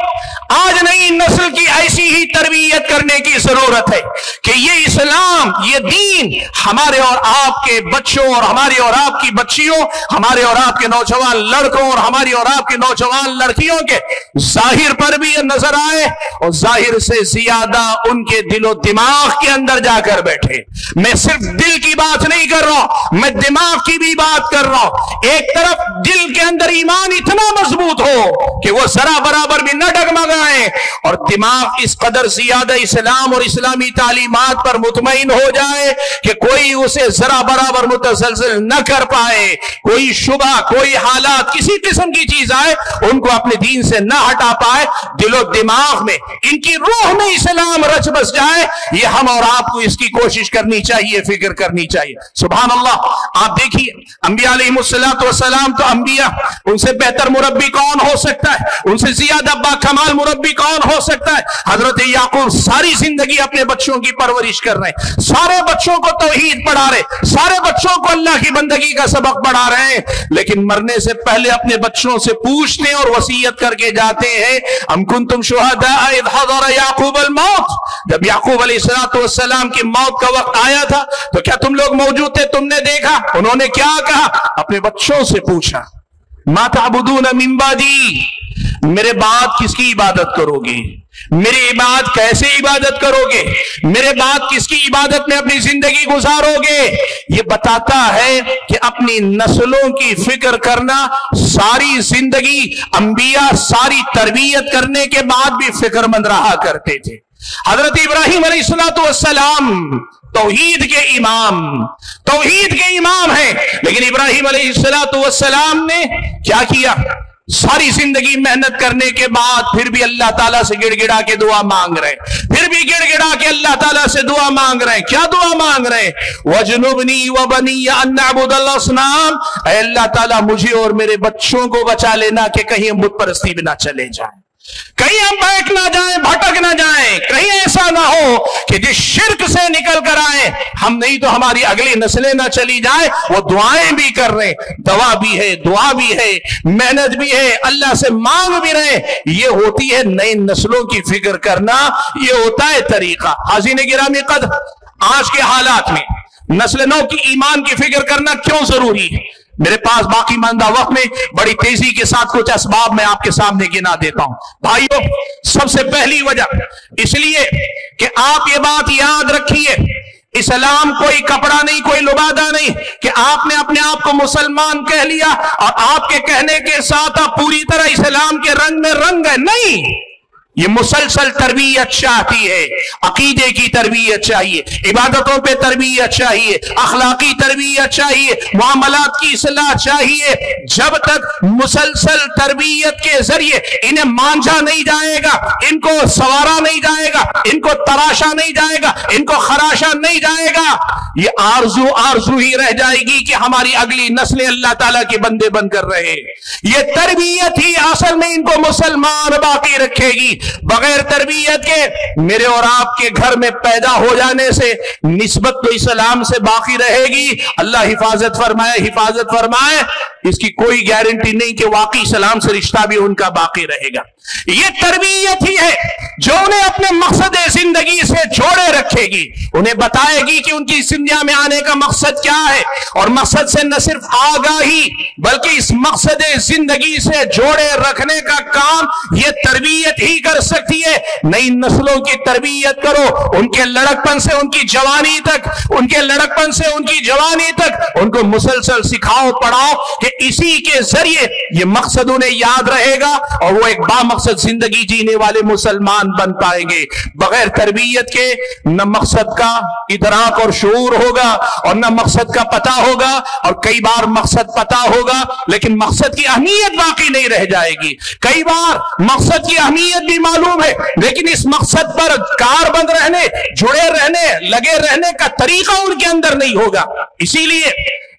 आज नई नस्ल की ऐसी ही तरबियत करने की जरूरत है कि ये इस्लाम, ये दीन हमारे और आपके बच्चों और हमारी और आपकी बच्चियों, हमारे और आपके नौजवान लड़कों और हमारी और आपके नौजवान लड़कियों के जाहिर पर भी नजर आए और जाहिर से ज्यादा उनके दिलो दिमाग के अंदर जाकर बैठे। मैं सिर्फ दिल की बात नहीं कर रहा हूं, मैं दिमाग की भी बात कर रहा हूं। एक तरफ दिल के अंदर ईमान इतना मजबूत हो कि वो जरा बराबर भी न डगमगाए और दिमाग इस कदर ज्यादा इस्लाम और इस्लामी तालीमात पर मुतमईन हो जाए कि कोई उसे जरा बराबर मुतसलसल न कर पाए। कोई शुबा, कोई हालात, किसी किस्म की चीज आए उनको अपने दीन से न हटा पाए। दिलो दिमाग में, इनकी रूह में इस्लाम रच बस जाए। ये हम और आपको इसकी कोशिश करनी चाहिए, फिक्र करनी चाहिए। सुभान अल्लाह। आप देखिए, अंबिया अलैहिमुस्सलातु वस्सलाम तो अंबिया, उनसे बेहतर मुरब्बी कौन हो सकता है, उनसे ज्यादा बाकमाल मुरब्बी कौन हो सकता है। हजरत याकूब सारी जिंदगी अपने बच्चों की परवरिश कर रहे हैं, सारे बच्चों को तौहीद पढ़ा रहे, सारे बच्चों को अल्लाह की बंदगी का सबक पढ़ा रहे हैं, लेकिन मरने से पहले अपने बच्चों से पूछते और वसीयत करके जाते हैं, अम कुंतुम शुहदा इज़ हज़रा याकूब अल मौत, जब याकूब अलैहिस्सलातु वस्सलाम की मौत का वक्त आया था तो क्या तुम लोग मौजूद थे, तुमने देखा? उन्होंने क्या कहा? अपने बच्चों से पूछा, मा ताबुदून मिन बादी, मेरे बाद किसकी इबादत करोगे, मेरी बाद कैसे इबादत करोगे, मेरे बाद किसकी इबादत में अपनी जिंदगी गुजारोगे। ये बताता है कि अपनी नस्लों की फिक्र करना, सारी जिंदगी अंबिया सारी तरबियत करने के बाद भी फिक्रमंद रहा करते थे। हजरत इब्राहिम अलैहिस्सलातु वस्सलाम तौहीद के इमाम हैं, लेकिन इब्राहिम अलैहिस्सलातु वस्सलाम ने क्या किया? सारी जिंदगी मेहनत करने के बाद फिर भी अल्लाह ताला से गिड़गिड़ा के दुआ मांग रहे, फिर भी गिड़गिड़ा के अल्लाह ताला से दुआ मांग रहे। क्या दुआ मांग रहे? वजनुबनी व बनी अन नअबुदल असनाम, अल्लाह ताला मुझे और मेरे बच्चों को बचा लेना कि कहीं हम बुत परस्ती में ना चले जाएं, कहीं हम बैठ ना जाएं, भटक ना जाएं, कहीं ऐसा ना हो कि जिस शिर्क से निकल कर आए हम, नहीं तो हमारी अगली नस्लें ना चली जाए। वो दुआएं भी कर रहे, दवा भी है, दुआ भी है, मेहनत भी है, अल्लाह से मांग भी रहे। ये होती है नई नस्लों की फिक्र करना, ये होता है तरीका। हाज़िन गिरामी कदर, आज के हालात में नस्ल नौ की ईमान की फिक्र करना क्यों जरूरी है? मेरे पास बाकी मानदा वक्त में बड़ी तेजी के साथ कुछ असबाब मैं आपके सामने गिना देता हूं। भाइयों, सबसे पहली वजह इसलिए कि आप ये बात याद रखिए, इस्लाम कोई कपड़ा नहीं, कोई लुबादा नहीं कि आपने अपने आप को मुसलमान कह लिया और आपके कहने के साथ आप पूरी तरह इस्लाम के रंग में रंग गए। नहीं, ये मुसलसल तरबियत चाहती है, अकीदे की तरबियत चाहिए, इबादतों पे तरबियत चाहिए, अखलाकी तरबियत चाहिए, मुआमलात की इस्लाह चाहिए। जब तक मुसलसल तरबियत के जरिए इन्हें मांझा नहीं जाएगा, इनको सवारा नहीं जाएगा, इनको तराशा नहीं जाएगा, इनको खराशा नहीं जाएगा, ये आरजू ही रह जाएगी कि हमारी अगली नस्लें अल्लाह ताला के बंदे बनकर रहे। ये तरबियत ही असल में इनको मुसलमान बाकी रखेगी। बगैर तरबियत के मेरे और आपके घर में पैदा हो जाने से निस्बत तो इस्लाम से बाकी रहेगी, अल्लाह हिफाजत फरमाए, इसकी कोई गारंटी नहीं कि वाकई इस्लाम से रिश्ता भी उनका बाकी रहेगा। ये तरबियत ही है जो उन्हें अपने मकसद जिंदगी से जोड़े रखेगी, उन्हें बताएगी कि उनकी इस दुनिया में आने का मकसद क्या है, और मकसद से न सिर्फ आगाही बल्कि इस मकसद जिंदगी से जोड़े रखने का काम ये तरबियत ही कर सकती है, नई नस्लों की तरबियत करो, उनके लड़कपन से उनकी जवानी तक, उनके लड़कपन से उनकी जवानी तक उनको मुसलसल सिखाओ, पढ़ाओ कि इसी के जरिए ये मकसद उन्हें याद रहेगा और वो एक बामकसद जिंदगी जीने वाले मुसलमान बन पाएंगे। बगैर तरबियत के न मकसद का इदराक और शऊर होगा और न मकसद का पता होगा, और कई बार मकसद पता होगा लेकिन मकसद की अहमियत बाकी नहीं रह जाएगी। कई बार मकसद की अहमियत भी मालूम है लेकिन इस मकसद पर कारबंद रहने, जुड़े रहने, लगे रहने का तरीका उनके अंदर नहीं होगा। इसीलिए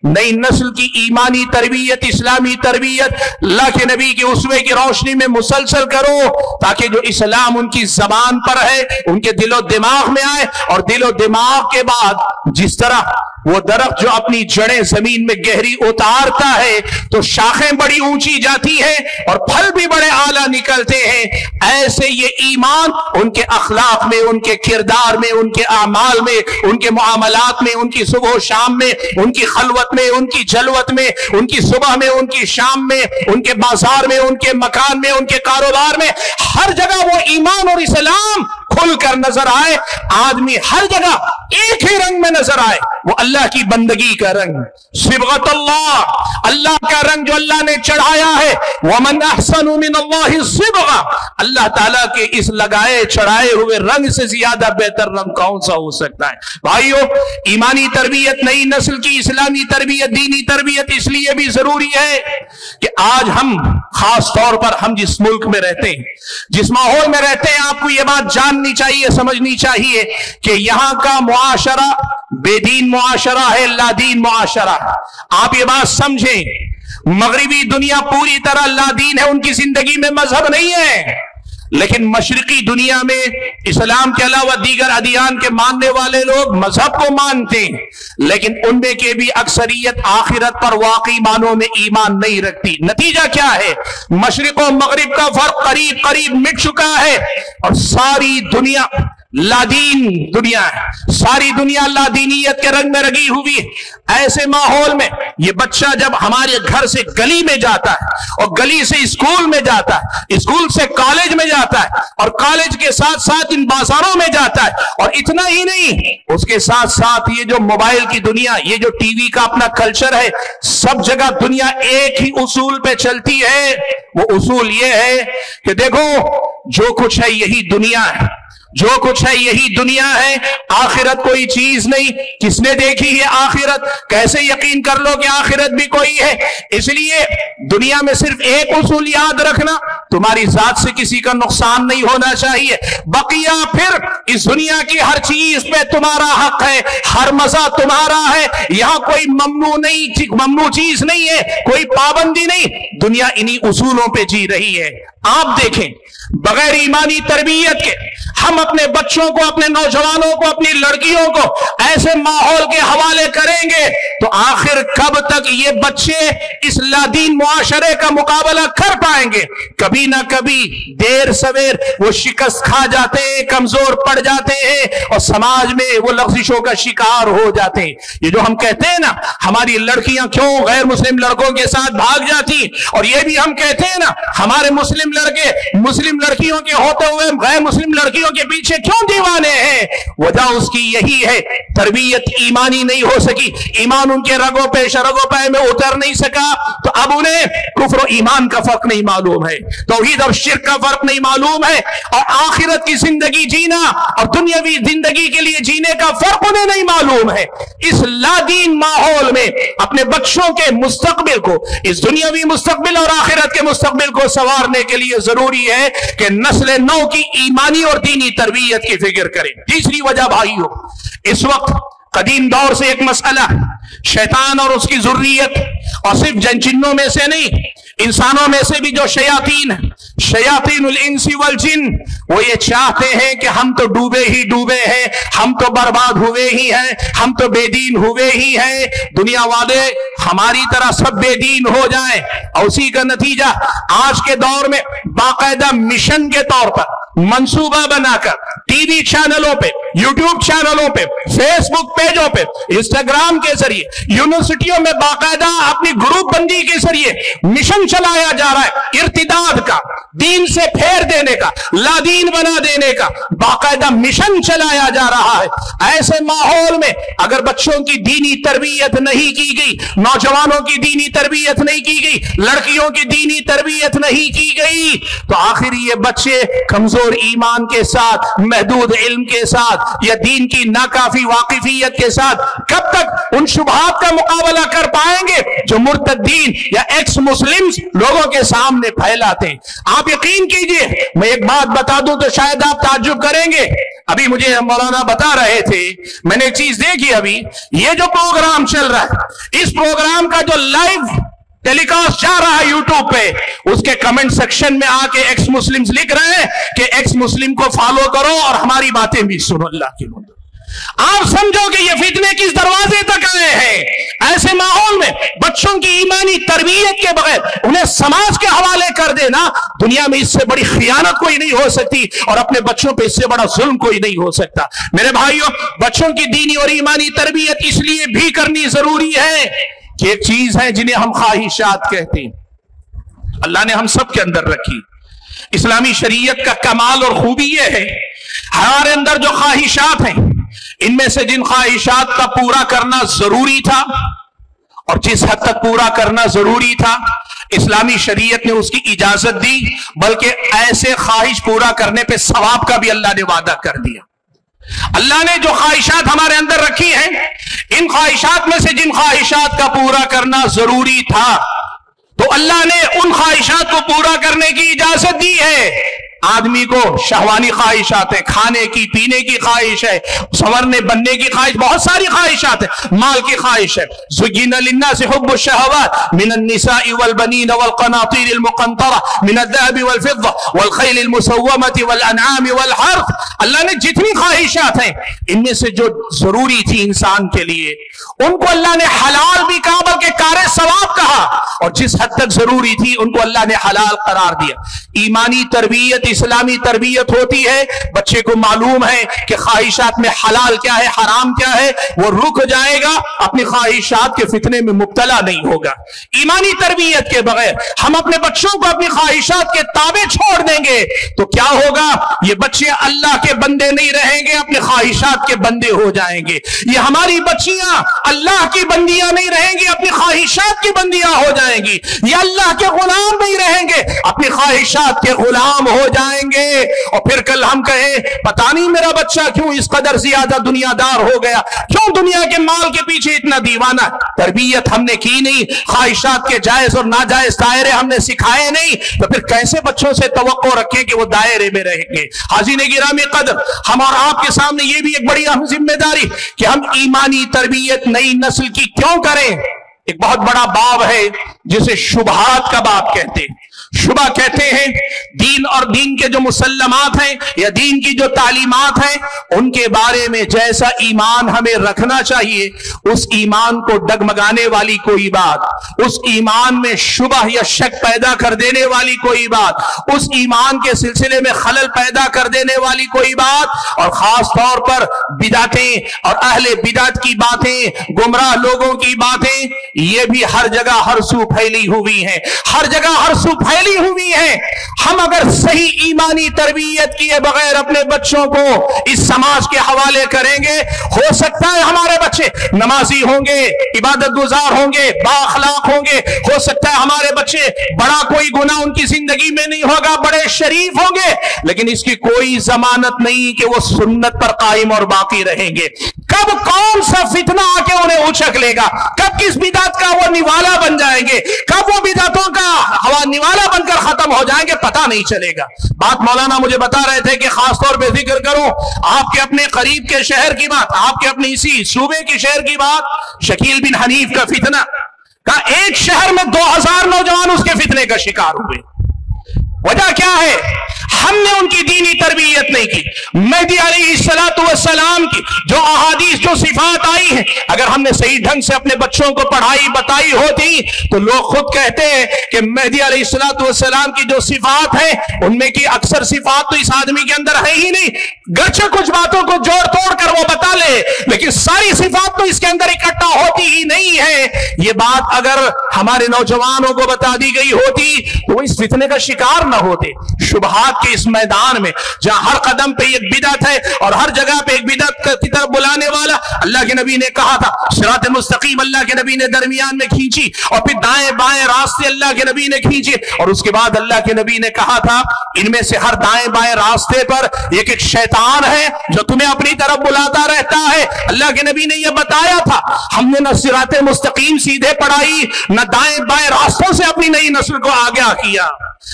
नई नस्ल की ईमानी तरबियत, इस्लामी तरबियत अल्लाह के नबी के उसवे की रोशनी में मुसलसल करो, ताकि जो इस्लाम उनकी जबान पर है उनके दिलो दिमाग में आए, और दिलो दिमाग के बाद जिस तरह वो दरख्त जो अपनी जड़ें जमीन में गहरी उतारता है तो शाखें बड़ी ऊंची जाती हैं और फल भी बड़े आला निकलते हैं, ऐसे ये ईमान उनके अखलाक में, उनके किरदार में, उनके आमाल में, उनके मुआमलात में, उनकी सुबह शाम में, उनकी खलवत में, उनकी जलवत में, उनकी सुबह में, उनकी शाम में, उनके बाजार में, उनके मकान में, उनके कारोबार में, हर जगह वो ईमान और इस्लाम खुलकर नजर आए। आदमी हर जगह एक ही रंग में नजर आए, वो अल्लाह की बंदगी का रंग, सिबगत अल्लाह, अल्लाह का रंग जो अल्लाह ने चढ़ाया है। वमन अहसनु मिनल्लाहि सिबगा, अल्लाह ताला के इस लगाए चढ़ाए हुए रंग से ज्यादा बेहतर रंग कौन सा हो सकता है। भाइयों, ईमानी तरबियत, नई नस्ल की इस्लामी तरबियत, दीनी तरबियत इसलिए भी जरूरी है कि आज हम, खास तौर पर हम जिस मुल्क में रहते हैं, जिस माहौल में रहते हैं, आपको यह बात जाननी चाहिए, समझनी चाहिए कि यहां का मुआशरा बेदीन मुआशरा है, लादीन मुआशरा। आप ये बात समझें, मगरिबी दुनिया पूरी तरह लादीन है, उनकी जिंदगी में मजहब नहीं है, लेकिन मशरिकी दुनिया में इस्लाम के अलावा दीगर अदियान के मानने वाले लोग मजहब को मानते हैं, लेकिन उनमें के भी अक्सरियत आखिरत पर वाकई मानों में ईमान नहीं रखती। नतीजा क्या है? मशरिक और मगरिब का फर्क करीब करीब मिट चुका है और सारी दुनिया लादीन दुनिया है, सारी दुनिया लादीनियत के रंग में रंगी हुई है। ऐसे माहौल में ये बच्चा जब हमारे घर से गली में जाता है और गली से स्कूल में जाता है, स्कूल से कॉलेज में जाता है और कॉलेज के साथ साथ इन बाजारों में जाता है, और इतना ही नहीं, उसके साथ साथ ये जो मोबाइल की दुनिया, ये जो टीवी का अपना कल्चर है, सब जगह दुनिया एक ही उसूल पे चलती है। वो उसूल ये है कि देखो, जो कुछ है यही दुनिया है, जो कुछ है यही दुनिया है, आखिरत कोई चीज नहीं। किसने देखी है आखिरत? कैसे यकीन कर लो कि आखिरत भी कोई है? इसलिए दुनिया में सिर्फ एक उसूल याद रखना, तुम्हारी जात से किसी का नुकसान नहीं होना चाहिए। बकिया फिर इस दुनिया की हर चीज पे तुम्हारा हक है, हर मजा तुम्हारा है, यहां कोई ममनू चीज नहीं है, कोई पाबंदी नहीं। दुनिया इन्हीं उसूलों पे जी रही है। आप देखें, बगैर ईमानी तरबियत के हम अपने बच्चों को, अपने नौजवानों को, अपनी लड़कियों को ऐसे माहौल के हवाले करेंगे तो आखिर कब तक ये बच्चे इस लादीन मुआशरे का मुकाबला कर पाएंगे? कभी ना कभी देर सवेर वो शिकस्त खा जाते हैं, कमजोर पड़ जाते हैं और समाज में वो लफ्जिशों का शिकार हो जाते हैं। ये जो हम कहते हैं ना, हमारी लड़कियां क्यों गैर मुस्लिम लड़कों के साथ भाग जाती, और ये भी हम कहते हैं ना, हमारे मुस्लिम लड़के मुस्लिम लड़कियों के होते हुए गैर मुस्लिम लड़कियों के पीछे क्यों दीवाने हैं? वजह उसकी यही है, तरबियत ईमानी नहीं हो सकी, ईमान उनके रगों पे शरगों पे में उतर नहीं सका, तो अब उन्हें कुफ्र और ईमान का फर्क नहीं मालूम है, तौहीद और शिर्क का फर्क नहीं मालूम है, और आखिरत की जिंदगी जीना और दुनियावी जिंदगी के लिए जीने का फर्क उन्हें नहीं मालूम है। इस लादीन माहौल में अपने बच्चों के मुस्तकबिल को, इस दुनियावी मुस्तकबिल और आखिरत के मुस्तकबिल को संवारने के लिए जरूरी है कि नस्ल नौ की ईमानी और दीनी तरबियत की फिक्र करें। तीसरी वजह भाइयों, इस वक्त कदीम दौर से एक मसला, शैतान और उसकी जुर्रियत, और सिर्फ जिन्नों में से नहीं, इंसानों में से भी जो शयातीनुल इंसी वल जिन, वो ये चाहते हैं कि हम तो डूबे ही डूबे हैं, हम तो बर्बाद हुए ही हैं, हम तो बेदीन हुए ही हैं, दुनिया वाले हमारी तरह सब बेदीन हो जाएं। और उसी का नतीजा आज के दौर में बाकायदा मिशन के तौर पर मंसूबा बनाकर टीवी चैनलों पे, यूट्यूब चैनलों पे, फेसबुक पेजों पे, इंस्टाग्राम के जरिए, यूनिवर्सिटियों में बाकायदा अपनी ग्रुप बंदी के जरिए मिशन चलाया जा रहा है इर्तिदाद का, दीन से फेर देने का, लादीन बना देने का बाकायदा मिशन चलाया जा रहा है। ऐसे माहौल में अगर बच्चों की दीनी तरबियत नहीं की गई, नौजवानों की दीनी तरबियत नहीं की गई, लड़कियों की दीनी तरबियत नहीं की गई, तो आखिर ये बच्चे कमजोर ईमान के साथ, महदूद इल्म के साथ या दीन की नाकाफी वाकिफियत के साथ कब तक उन शुबहात का मुकाबला कर पाएंगे जो मुर्तद्दीन या एक्स मुस्लिम्स लोगों के सामने फैलाते हैं। आप यकीन कीजिए, मैं एक बात बता दूं तो शायद आप ताज्जुब करेंगे। अभी मुझे मौलाना बता रहे थे, मैंने एक चीज देखी अभी, ये जो प्रोग्राम चल रहा है, इस प्रोग्राम का जो लाइव टेलीकास्ट जा रहा है यूट्यूब पे, उसके कमेंट सेक्शन में आके एक्स मुस्लिम्स लिख रहे हैं कि एक्स मुस्लिम को फॉलो करो और हमारी बातें भी सुनो। अल्लाह की मदद, आप समझो कि ये फितने किस दरवाजे तक आए हैं। ऐसे माहौल में बच्चों की ईमानी तरबियत के बगैर उन्हें समाज के हवाले कर देना, दुनिया में इससे बड़ी खियानत कोई नहीं हो सकती और अपने बच्चों पे इससे बड़ा जुल्म कोई नहीं हो सकता। मेरे भाइयों, बच्चों की दीनी और ईमानी तरबियत इसलिए भी करनी जरूरी है कि एक चीज है जिन्हें हम ख्वाहिशात कहते हैं, अल्लाह ने हम सब के अंदर रखी। इस्लामी शरीयत का कमाल और खूबी यह है, हमारे अंदर जो ख्वाहिशात हैं, इनमें से जिन ख्वाहिशात का पूरा करना जरूरी था और जिस हद तक पूरा करना जरूरी था, इस्लामी शरीयत ने उसकी इजाजत दी, बल्कि ऐसे ख्वाहिश पूरा करने पे सवाब का भी अल्लाह ने वादा कर दिया। अल्लाह ने जो ख्वाहिशात हमारे अंदर रखी हैं, इन ख्वाहिशात में से जिन ख्वाहिशात का पूरा करना जरूरी था, तो अल्लाह ने उन ख्वाहिशात को पूरा करने की इजाजत दी है। आदमी को शहवानी ख्वाहिशात है, खाने की पीने की ख्वाहिश है, संवरने बनने की ख्वाहिश, बहुत सारी ख्वाहिशात है, माल की ख्वाहिश है। ज़ुय्यिना लिन्नासि हुब्बुश शहवात मिनन निसाइ वल बनीन वल क़नातीरिल मुक़ंतरा मिनद ज़हबि वल फ़िद्दा वल ख़ैलिल मुसव्वमति वल अनआमि वल हर्थ। अल्लाह ने जितनी ख्वाहिशात हैं, इनमें से जो जरूरी थी इंसान के लिए, उनको अल्लाह ने हलाल भी कहा, बल्कि कारे सवाब कहा, और जिस हद तक जरूरी थी उनको अल्लाह ने हलाल करार दिया। ईमानी तरबियत, इस्लामी तरबियत होती है, बच्चे को मालूम है कि ख्वाहिशात में हलाल क्या है, हराम क्या है, वो रुक जाएगा, अपनी ख्वाहिशात के फितने में मुब्तला नहीं होगा। ईमानी तरबियत के बगैर हम अपने बच्चों को अपनी ख्वाहिशात के ताबे छोड़ देंगे तो क्या होगा? ये बच्चे अल्लाह के बंदे नहीं रहेंगे, अपने ख्वाहिशात के बंदे हो जाएंगे। ये हमारी बच्चियां अल्लाह की बंदियां नहीं रहेंगी, अपनी ख्वाहिशात की बंदियां हो जाएंगी। ये अल्लाह के गुलाम नहीं रहेंगे, अपनी ख्वाहिशात के गुलाम हो जाएंगे। और फिर कल हम कहें पता नहीं मेरा बच्चा क्यों इस कदर ज्यादा दुनियादार हो गया, क्यों दुनिया के माल के पीछे इतना दीवाना। तरबियत हमने की नहीं, ख्वाहिशात के जायज और नाजायज दायरे हमने सिखाए नहीं, तो फिर कैसे बच्चों से तवक्को रखें कि वो दायरे में रहेंगे। हाज़िने गिरामी कदर, हम और आपके सामने ये भी एक बड़ी अहम जिम्मेदारी कि हम ईमानी तरबियत नई नस्ल की क्यों करें। एक बहुत बड़ा बाब है जिसे शुबहात का बाब कहते हैं। शुबा कहते हैं दीन और दीन के जो मुसल्लमात हैं या दीन की जो तालीमात हैं उनके बारे में जैसा ईमान हमें रखना चाहिए, उस ईमान को डगमगाने वाली कोई बात, उस ईमान में शुबह या शक पैदा कर देने वाली कोई बात, उस ईमान के सिलसिले में खलल पैदा कर देने वाली कोई बात, और खास तौर पर बिदातें और अहले बिदात की बातें, गुमराह लोगों की बातें, ये भी हर जगह हर सू फैली हुई है, हर जगह हर सू फैली हुई है। हम अगर सही ईमानी तरबियत किए बगैर अपने बच्चों को इस समाज के हवाले करेंगे, हो सकता है हमारे बच्चे नमाजी होंगे, इबादत गुजार होंगे, बाअखलाक होंगे, हो सकता है हमारे बच्चे बड़ा कोई गुनाह उनकी जिंदगी में नहीं होगा, बड़े शरीफ होंगे, लेकिन इसकी कोई जमानत नहीं कि वो सुन्नत पर कायम और बाकी रहेंगे। कब कौन सा फितना आके उन्हें उछक लेगा, कब किस बिदात का वो निवाला बन जाएंगे, कब वो बिदातों का हवा निवाला बनकर खत्म हो जाएंगे, पता नहीं चलेगा। बात मौलाना मुझे बता रहे थे कि खासतौर पे जिक्र करूं आपके अपने करीब के शहर की बात, आपके अपने इसी सूबे के शहर की बात। शकील बिन हनीफ का फितना का एक शहर में 2000 नौजवान उसके फितने का शिकार हुए। वजह क्या है? ہم نے ان کی دینی تربیت نہیں کی. مہدی علیہ کی جو احادیث جو صفات آئی ہیں اگر ہم نے صحیح ڈھنگ سے اپنے بچوں کو پڑھائی بتائی ہوتی تو لوگ خود کہتے ہیں کہ مہدی علیہ السلام کی جو صفات ہیں ان میں کی اکثر صفات تو اس آدمی کے اندر ہے ہی نہیں. گرچہ کچھ باتوں کو جوڑ توڑ کر وہ بتا لے لیکن ساری صفات تو اس کے اندر اکٹھا ہوتی ہی نہیں ہے. یہ بات اگر ہمارے نوجوانوں کو بتا دی گئی ہوتی تو وہ اس فتنے کا شکار نہ ہوتے. شبہات کے اس میدان میں جہاں ہر قدم پہ ایک بدعت ہے اور ہر جگہ پہ ایک بدعت کی طرف بلانے والا, اللہ کے نبی نے کہا تھا صراط مستقیم اللہ کے نبی نے درمیان میں کھینچی اور پھر دائیں بائیں راستے اللہ کے نبی نے کھینچے اور اس کے بعد اللہ کے نبی نے کہا تھا ان میں سے ہر دائیں بائیں راستے پر ایک شیطان ہے جو تمہیں اپنی طرف بلاتا رہتا ہے. اللہ کے نبی نے یہ بتایا تھا. ہم نے نہ صراط مستقیم سیدھے پڑھائی نہ دائیں بائیں راستوں سے اپنی نئی نسل کو آگاہ کیا.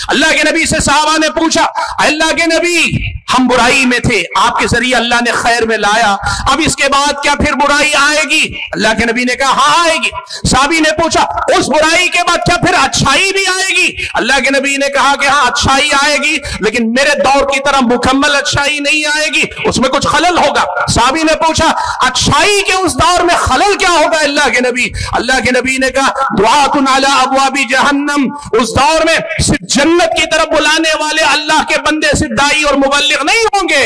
اللہ کے نبی سے صحابہ نے پوچھا اللہ کے نبی ہم برائی میں تھے آپ کے ذریعے اللہ نے خیر میں لایا, اب اس کے بعد کیا پھر برائی آئے گی؟ اللہ کے نبی نے کہا ہاں آئے گی. صحابی نے پوچھا اس برائی کے بعد کیا پھر اچھائی بھی آئے گی؟ اللہ کے نبی نے کہا کہ ہاں اچھائی آئے گی لیکن میرے دور کی طرح مکمل اچھائی نہیں آئے گی, اس میں کچھ خلل ہوگا. صحابی نے پوچھا اچھائی کے اس دور میں خلل کیا ہوگا اللہ کے نبی نے کہا دعات علی ابواب جہنم, اس دور میں صرف جنت کی طرف بلانے والے اللہ کے بندے صرف دائی اور مبلغ نہیں ہوں گے,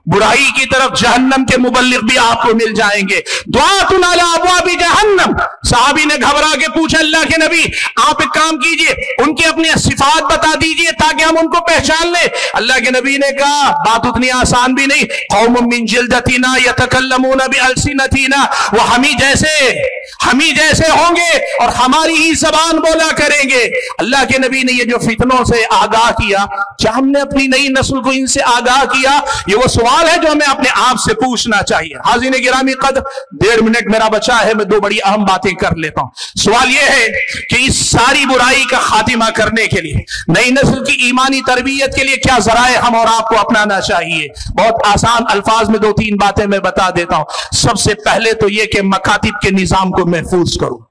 برائی کی طرف جہنم کے مبلغ بھی آپ کو مل جائیں گے. دعات علی ابواب جہنم. صحابی نے گھبرا کے پوچھا اللہ کے نبی آپ ایک کام کیجئے ان کی اپنی صفات بتا دیجئے تاکہ ہم ان کو پہچان لیں. اللہ کے نبی نے کہا بات اتنی آسان بھی نہیں. قوم من جلدتنا یتکلمون بالسنتنا, وہ ہمیں جیسے ہوں گے اور ہماری ہی زبان بولا کریں گے. اللہ کے نبی نے یہ جو فتنوں سے آگاہ کیا, کیا ہم نے اپنی نئی نسل کو ان سے آگاہ کیا؟ یہ وہ سوال ہے جو ہمیں اپنے آپ سے پوچھنا چاہیے. حاضرین گرامی قدر 1.5 منٹ میرا بچا ہے, میں 2 بڑی اہم باتیں کر لیتا ہوں. سوال یہ ہے کہ اس ساری برائی کا خاتمہ کرنے کے لیے نئی نسل کی ایمانی تربیت کے لیے کیا ذرائع ہم اور آپ کو اپنانا چاہیے؟ بہت آسان الفاظ میں 2-3 باتیں میں بتا دیتا ہوں. سب سے پہلے تو یہ کہ مکاتب کے نظام کو محفوظ کرو.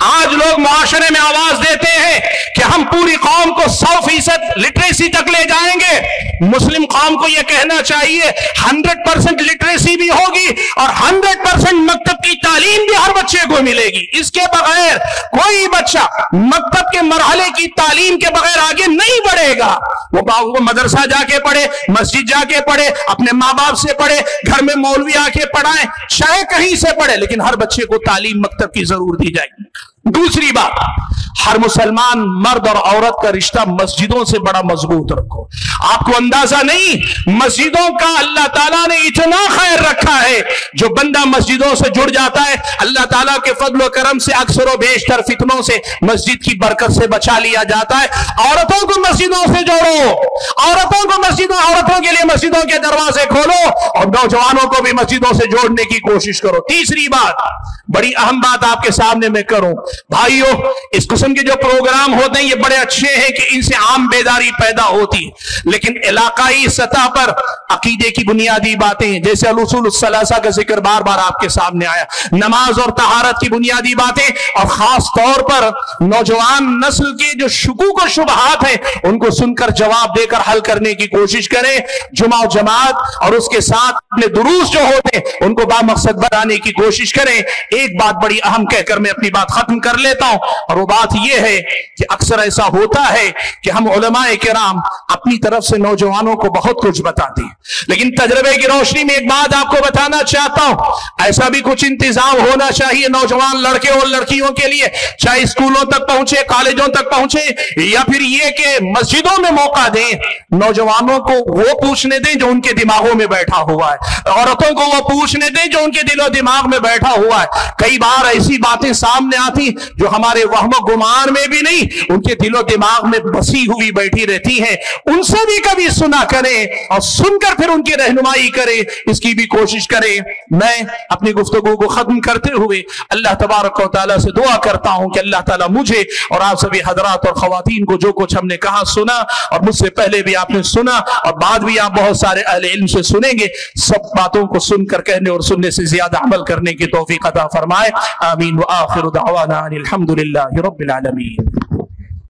آج لوگ معاشرے میں آواز دیتے ہیں کہ ہم پوری قوم کو 100% لٹریسی تک لے جائیں گے. مسلم قوم کو یہ کہنا چاہیے 100% لٹریسی بھی ہوگی اور 100% مکتب کی تعلیم بھی ہر بچے کو ملے گی. اس کے بغیر کوئی بچہ مکتب کے مرحلے کی تعلیم کے بغیر آگے نہیں بڑھے گا. وہ مدرسہ جا کے پڑھے, مسجد جا کے پڑھے, اپنے ماں باپ سے پڑھے, گھر میں مولوی آ کے پڑھائیں, چاہے کہیں سے پڑھے, لیکن ہر بچے کو تعلیم مکتب کی ضرور دی جائے گی. دوسری بات, ہر مسلمان مرد اور عورت کا رشتہ مسجدوں سے بڑا مضبوط رکھو. آپ کو اندازہ نہیں مسجدوں کا اللہ تعالیٰ نے اتنا خیر رکھا ہے. جو بندہ مسجدوں سے جڑ جاتا ہے اللہ تعالیٰ کے فضل و کرم سے اکثر و بیشتر فتنوں سے مسجد کی برکت سے بچا لیا جاتا ہے. عورتوں کو مسجدوں سے جوڑو, عورتوں کے لیے مسجدوں کے دروازے کھولو اور نوجوانوں کو بھی مسجدوں سے جوڑنے کی کوشش کرو. تیسری بات, بڑی اہم بات آپ کے سامنے میں کروں. بھائیو, اس قسم کے جو پروگرام ہوتے ہیں یہ بڑے اچھے ہیں کہ ان سے عام بیداری پیدا ہوتی ہے, لیکن علاقائی سطح پر عقیدے کی بنیادی باتیں جیسے الاصول الثلاثہ کا ذکر بار بار آپ کے سامنے آیا, نماز اور طہارت کی بنیادی باتیں, اور خاص طور پر نوجوان نسل کے جو شکوک و شبہات ہیں ان کو سن کر جواب دے کر حل کرنے کی کوشش کریں. جمعہ و جماعت اور اس کے ساتھ اپنے دروس جو ہوتے ہیں ان کو بامقصد بنانے کی کوشش کریں. ایک بات بڑی اہم کہہ کر میں اپنی بات ختم کر لیتا ہوں, اور وہ بات یہ ہے کہ اکثر ایسا ہوتا ہے کہ ہم علماء کرام اپنی طرف سے نوجوانوں کو بہت کچھ بتاتے ہیں, لیکن تجربے کی روشنی میں ایک بات آپ کو بتانا چاہتا ہوں, ایسا بھی کچھ انتظام ہونا چاہیے نوجوان لڑکے اور لڑکیوں کے لیے, چاہے اسکولوں تک پہنچے, کالجوں تک پہنچے, یا پھر یہ کہ مسجدوں میں موقع دیں. نوجوانوں کو وہ پوچھنے دیں جو ان کے دماغوں میں بیٹھا ہوا ہے, عورتوں کو وہ پوچھنے دیں جو ان کے دل و دماغ میں بیٹھا ہوا ہے. کئی بار ایسی باتیں سامنے آتی جو ہمارے وہم و گمان میں بھی نہیں, ان کے دل و دماغ میں بسی ہوئی بیٹھی رہتی ہیں. ان سے بھی کبھی سنا کریں اور سن کر پھر ان کی رہنمائی کریں, اس کی بھی کوشش کریں. میں اپنی گفتگو کو ختم کرتے ہوئے اللہ تبارک و تعالیٰ سے دعا کرتا ہوں کہ اللہ تعالیٰ مجھے اور آپ سبھی حضرات اور خواتین کو جو کچھ ہم نے کہا سنا, اور مجھ سے پہلے بھی آپ نے سنا اور بعد بھی آپ بہت سارے اہل علم سے سنیں گے, سب باتوں کو سن کر کہنے اور سننے سے زیادہ عمل کرنے کی توفیق عطا فرمائے. آمین. وآخر دعوانا الحمد للہ رب العالمین.